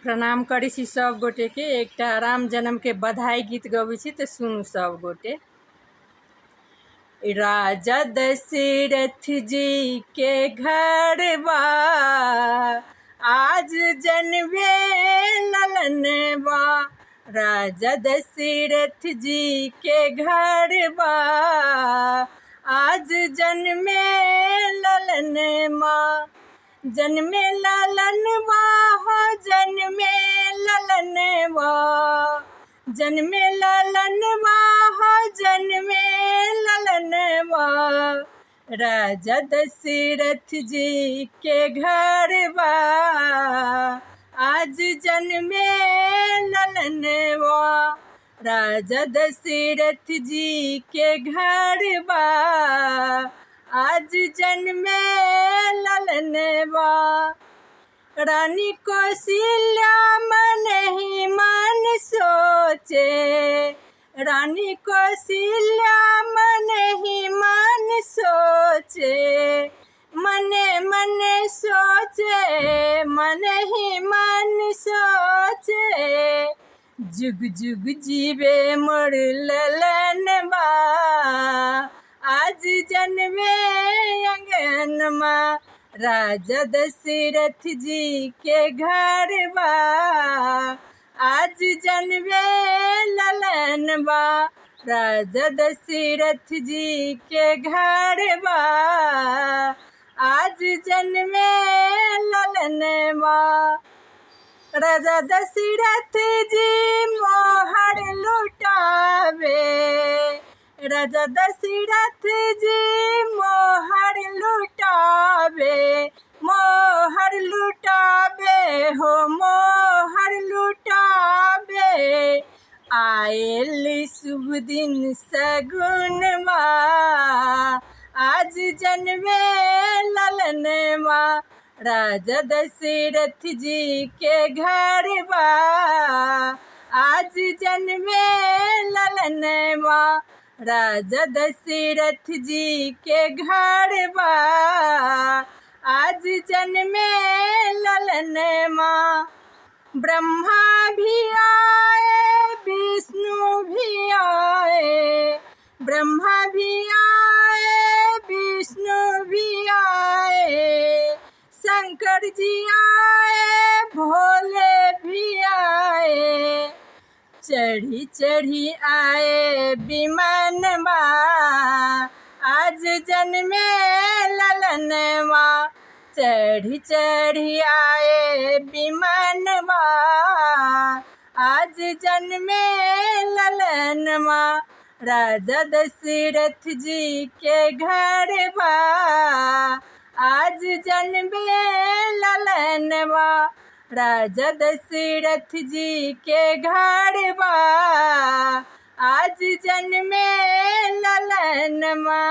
प्रणाम करी छी सब गोटे के। एक राम जन्म के बधाई गीत गबै छी, तो सुनू सब गोटे। राजा दशरथ जी के घर बा, आज जन्मे ललनवा। राजा दशरथ जी के घर बा, आज जन्मे ललनवा। जन्मे ललनवा हो जन्मे ललनवा, जन्मे ललनवा हो जन्मे ललनवा। राजा दशरथ जी के घर बा, आज जन्मे ललनवा। राजा दशरथ जी के घर बा, आज जन्मे ललनवा। रानी कौशल्या मन ही मन सोचे, रानी कौशल्या मन ही मन सोचे। मने मने सोचे, मन ही मन सोचे। जुग जुग जीवे मोर ललनवा, आज जन्मे अंगनमा। राजा दशरथ जी के घर बा, आज जन्मे ललनवा। राजा दशरथ जी के घर बा, आज जन्मे ललनवा। राजा दशरथ जी मोहर लुटावे, राजा दशरथ जी मोहर लुटावे। मोहर लुटावे हो मोहर लुटावे, आयल शुभ दिन सगुनवा। आज जन्मे ललनवा। राजा दशरथ जी के घर बा, आज जन्मे ललनवा। राजा दशरथ जी के घर बा, आज जन्मे ललनवा। ब्रह्मा भी आए विष्णु भी आए, ब्रह्मा भी आए विष्णु भी आए। शंकर जी आए भोले भी आए, चढ़ी चढ़ी आए विमानवा। आज जन्मे ललनवा। चढ़ी चढ़ी आए विमानवा, आज जन्मे ललनवा। राजा दशरथ जी के घर बा, आज जन्मे ललनवा। राजा दशरथ जी के घर बा, आज जन्मे ललनवा।